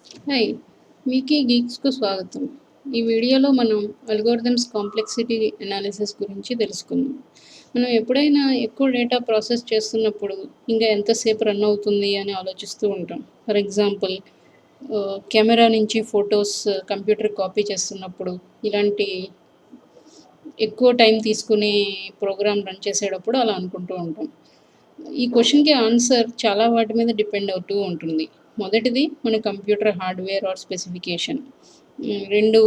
Hi! Wiki గీక్స్‌కు స్వాగతం. ఈ వీడియోలో మనం అల్గోరిథమ్స్ కాంప్లెక్సిటీ అనాలిసిస్ గురించి తెలుసుకుందాం. మనం ఎప్పుడైనా ఎక్కువ డేటా ప్రాసెస్ చేస్తున్నప్పుడు ఇంకా ఎంతసేపు రన్ అవుతుంది అని ఆలోచిస్తూ ఉంటాం. ఫర్ ఎగ్జాంపుల్ కెమెరా నుంచి ఫొటోస్ కంప్యూటర్ కాపీ చేస్తున్నప్పుడు ఇలాంటి ఎక్కువ టైం తీసుకునే ప్రోగ్రామ్ రన్ చేసేటప్పుడు అలా అనుకుంటూ ఉంటాం. ఈ క్వశ్చన్‌కి ఆన్సర్ చాలా వాటి మీద డిపెండ్ అవుతూ ఉంటుంది. మొదటిది మన computer hardware are specification. 2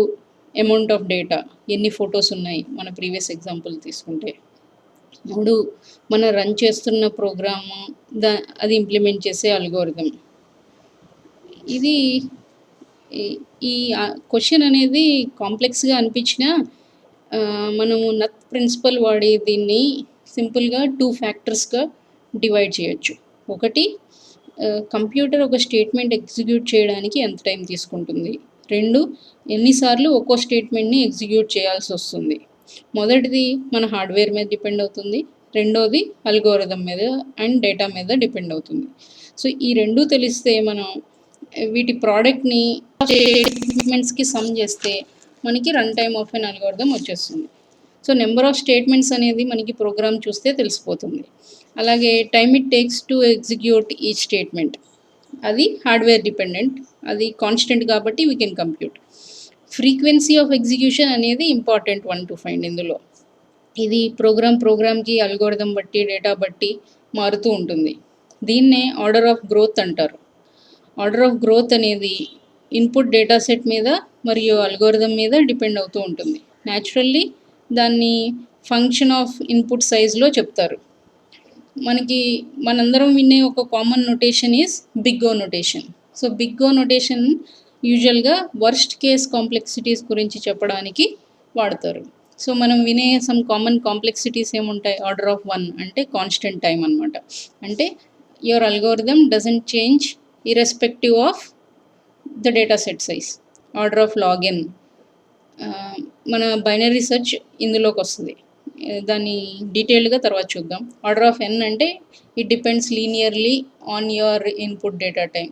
amount of data ఎన్ని ఫోటోస్ ఉన్నాయి మన ప్రీవియస్ ఎగ్జాంపుల్ తీసుకుంటే. 3 మనం రన్ చేస్తున్న ప్రోగ్రాము అది ఇంప్లిమెంట్ చేసే అల్గోరిథం. ఇది ఈ ఈ క్వశ్చన్ అనేది కాంప్లెక్స్‌గా అనిపించినా మనము నత్ ప్రిన్సిపల్ వాడి దీన్ని సింపుల్‌గా 2 ఫ్యాక్టర్స్‌గా డివైడ్ చేయొచ్చు. ఒకటి కంప్యూటర్ ఒక స్టేట్మెంట్ ఎగ్జిక్యూట్ చేయడానికి ఎంత టైం తీసుకుంటుంది. 2 ఎన్నిసార్లు ఒక్కో స్టేట్మెంట్ని ఎగ్జిక్యూట్ చేయాల్సి వస్తుంది. మొదటిది మన హార్డ్వేర్ మీద డిపెండ్ అవుతుంది. రెండోది అల్గోరిథం మీద అండ్ డేటా మీద డిపెండ్ అవుతుంది. సో ఈ రెండు తెలిస్తే మనం వీటి ప్రోడక్ట్ని స్టేట్మెంట్స్కి సమ్ చేస్తే మనకి run time of N algorithm వచ్చేస్తుంది. సో నెంబర్ ఆఫ్ స్టేట్మెంట్స్ అనేది మనకి ప్రోగ్రామ్ చూస్తే తెలిసిపోతుంది. అలాగే time it takes to execute ఈ స్టేట్మెంట్ అది హార్డ్వేర్ డిపెండెంట్, అది కాన్స్టెంట్ కాబట్టి we can compute. Frequency of execution అనేది ఇంపార్టెంట్ వన్ టు ఫైండ్ ఇందులో. ఇది ప్రోగ్రామ్కి అల్గోరిథం బట్టి డేటా బట్టి మారుతూ ఉంటుంది. దీన్నే ఆర్డర్ ఆఫ్ గ్రోత్ అంటారు. ఆర్డర్ ఆఫ్ గ్రోత్ అనేది ఇన్పుట్ డేటా సెట్ మీద మరియు అల్గోరిథం మీద డిపెండ్ అవుతూ ఉంటుంది. న్యాచురల్లీ దాన్ని ఫంక్షన్ ఆఫ్ ఇన్పుట్ సైజ్లో చెప్తారు. మనందరం వినే ఒక common notation is big O notation. So big O notation యూజువల్గా వర్స్ట్ కేస్ కాంప్లెక్సిటీస్ గురించి చెప్పడానికి వాడతారు. సో మనం వినే సమ్ కామన్ కాంప్లెక్సిటీస్ ఏముంటాయి? ఆర్డర్ ఆఫ్ 1 అంటే కాన్స్టెంట్ టైం అనమాట. అంటే your algorithm doesn't change irrespective of the data set size. Order of log N మన బైనరీ సెర్చ్ ఇందులోకి వస్తుంది. దాన్ని డీటెయిల్డ్గా తర్వాత చూద్దాం. ఆర్డర్ ఆఫ్ ఎన్ అంటే it depends linearly on your input data time.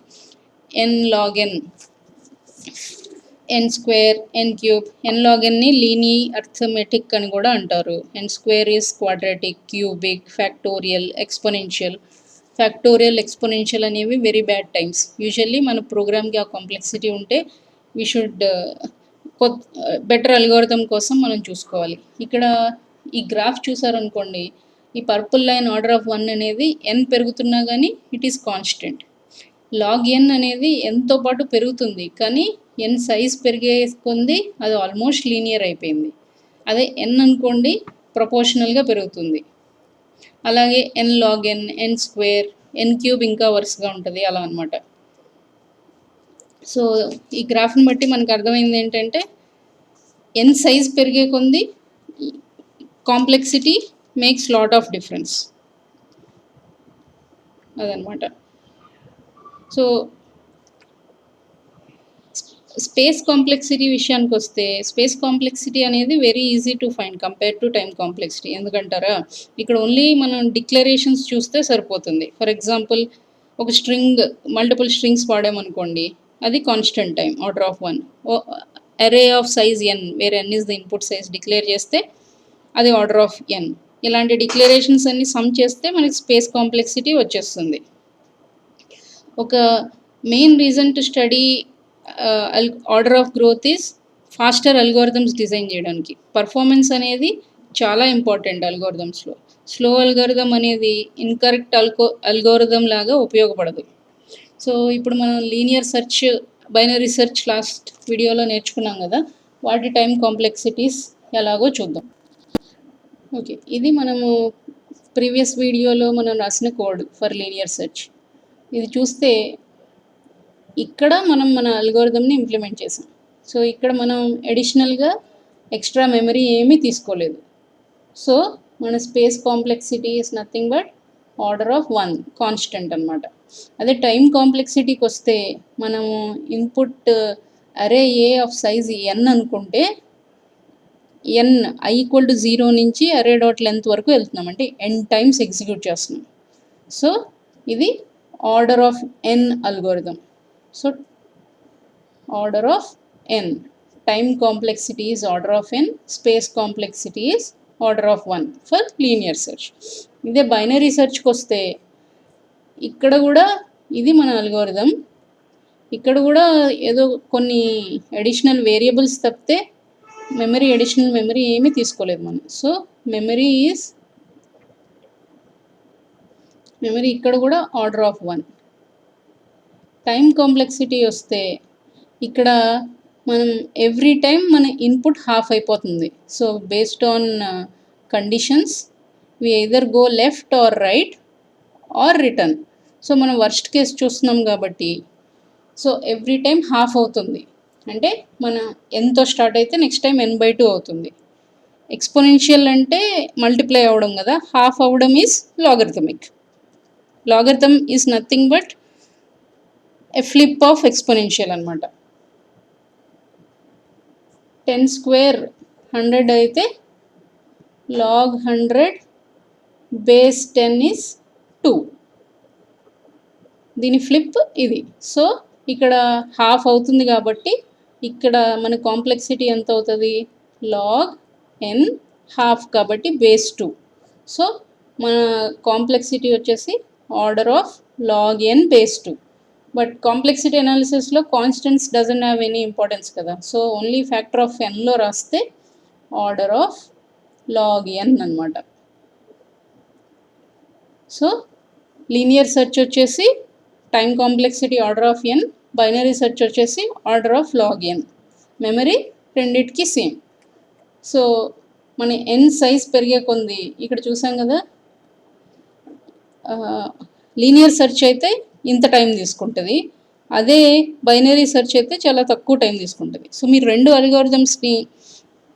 N log N, N square, N cube. N log ఎన్ని linearithmic అని కూడా అంటారు. N square is quadratic, cubic, factorial, exponential. Factorial, exponential అనేవి very bad times. Usually మన ప్రోగ్రామ్కి ఆ complexity ఉంటే we should better algorithm కోసం మనం చూసుకోవాలి. ఇక్కడ ఈ గ్రాఫ్ చూసారనుకోండి, ఈ పర్పుల్ లైన్ ఆర్డర్ ఆఫ్ 1 అనేది ఎన్ పెరుగుతున్నా కానీ it is constant. Log N అనేది ఎన్తో పాటు పెరుగుతుంది, కానీ ఎన్ సైజ్ పెరిగే కొంది అది ఆల్మోస్ట్ లీనియర్ అయిపోయింది. అదే ఎన్ అనుకోండి ప్రపోర్షనల్గా పెరుగుతుంది. అలాగే ఎన్ log N, N square, N cube ఇంకా వరుసగా ఉంటుంది అలా అనమాట. సో ఈ గ్రాఫ్ని బట్టి మనకు అర్థమైంది ఏంటంటే ఎన్ సైజ్ పెరిగే కొంది complexity makes lot of difference అదనమాట. సో స్పేస్ కాంప్లెక్సిటీ విషయానికి వస్తే, స్పేస్ కాంప్లెక్సిటీ అనేది very easy to find compare to time complexity. ఎందుకంటారా, ఇక్కడ ఓన్లీ మనం డిక్లరేషన్స్ చూస్తే సరిపోతుంది. ఫర్ ఎగ్జాంపుల్ ఒక స్ట్రింగ్ మల్టిపుల్ స్ట్రింగ్స్ వాడామనుకోండి, అది constant time order of 1. Array of size N where N is the input size declare చేస్తే అది ఆర్డర్ ఆఫ్ ఎన్. ఇలాంటి డిక్లరేషన్స్ అన్ని సమ్ చేస్తే మనకి స్పేస్ కాంప్లెక్సిటీ వచ్చేస్తుంది. ఒక main reason to study order of growth is faster algorithms design చేయడానికి. Performance అనేది చాలా ఇంపార్టెంట్ అల్గోరిథమ్స్లో. స్లో అల్గోరిథం అనేది ఇన్కరెక్ట్ అల్గోరిథం లాగా ఉపయోగపడదు. సో ఇప్పుడు మనం linear search, binary search last వీడియోలో నేర్చుకున్నాం కదా, వాటి టైం కాంప్లెక్సిటీస్ ఎలాగో చూద్దాం. ఓకే, ఇది మనము ప్రీవియస్ వీడియోలో మనం రాసిన కోడ్ ఫర్ లీనియర్ సెర్చ్. ఇది చూస్తే ఇక్కడ మనం మన అల్గోరిథంని ఇంప్లిమెంట్ చేసాం. సో ఇక్కడ మనం అడిషనల్గా ఎక్స్ట్రా మెమరీ ఏమీ తీసుకోలేదు. సో మన space complexity is nothing but order of 1 constant అనమాట. అదే టైం కాంప్లెక్సిటీకి వస్తే మనము ఇన్పుట్ అరే ఏ ఆఫ్ సైజ్ ఎన్ అనుకుంటే ఎన్ ఐ ఈక్వల్ టు 0 నుంచి అరే డాట్ లెంత్ వరకు వెళ్తున్నాం, అంటే ఎన్ టైమ్స్ ఎగ్జిక్యూట్ చేస్తున్నాం. సో ఇది order of N algorithm. So order of n. Time complexity is order of n, space complexity is order of 1 for linear search. ఇదే binary సెర్చ్కి వస్తే ఇక్కడ కూడా ఇది మన అల్గోరిథం, ఇక్కడ కూడా ఏదో కొన్ని అడిషనల్ వేరియబుల్స్ తప్పితే అడిషనల్ మెమరీ ఏమీ తీసుకోలేదు మనం. సో మెమరీ ఇక్కడ కూడా ఆర్డర్ ఆఫ్ 1. టైం కాంప్లెక్సిటీ వస్తే ఇక్కడ మనం ఎవ్రీ టైం మన ఇన్పుట్ హాఫ్ అయిపోతుంది. So based on conditions we either go left or right or return. So మనం వర్స్ట్ కేస్ చూస్తున్నాం కాబట్టి సో ఎవ్రీ టైం హాఫ్ అవుతుంది. అంటే మన ఎంతో స్టార్ట్ అయితే నెక్స్ట్ టైం n/2 అవుతుంది. ఎక్స్పోనెన్షియల్ అంటే మల్టిప్లై అవ్వడం కదా, హాఫ్ అవ్వడం is logarithmic. Logarithm is nothing but a flip of exponential అనమాట. 10 స్క్వేర్ 100 అయితే log 100 బేస్ 10 ఈజ్ 2. దీని ఫ్లిప్ ఇది. సో ఇక్కడ హాఫ్ అవుతుంది కాబట్టి ఇక్కడ మన కాంప్లెక్సిటీ ఎంత అవుతుంది, log n హాఫ్ కాబట్టి బేస్ 2. సో మన కాంప్లెక్సిటీ వచ్చేసి order of log n base 2. But complexity అనాలిసిస్లో constants doesn't have any importance కదా. సో ఓన్లీ ఫ్యాక్టర్ ఆఫ్ nలో రాస్తే ఆర్డర్ ఆఫ్ log n అనమాట. సో లీనియర్ సెర్చ్ వచ్చేసి time complexity order of n, binary search వచ్చేసి order of log n. Memory రెండిటికి same. So మన n size పెరిగే కొంది ఇక్కడ చూసాం కదా, లీనియర్ సెర్చ్ అయితే ఇంత టైం తీసుకుంటుంది, అదే బైనరీ సెర్చ్ అయితే చాలా తక్కువ టైం తీసుకుంటుంది. సో మీరు రెండు అల్గోరిథమ్స్ని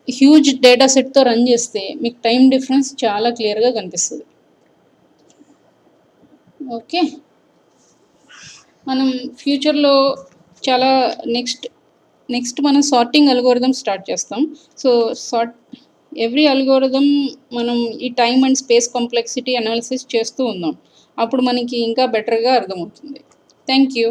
హ్యూజ్ డేటా సెట్తో రన్ చేస్తే మీకు టైం డిఫరెన్స్ చాలా క్లియర్గా కనిపిస్తుంది. ఓకే, మనం ఫ్యూచర్లో చాలా నెక్స్ట్ మనం సార్టింగ్ అల్గోరిథం స్టార్ట్ చేస్తాం. సో ఎవ్రీ అల్గోరిథం మనం ఈ time and space complexity analysis చేస్తూ ఉందాం. అప్పుడు మనకి ఇంకా బెటర్గా అర్థమవుతుంది. Thank you.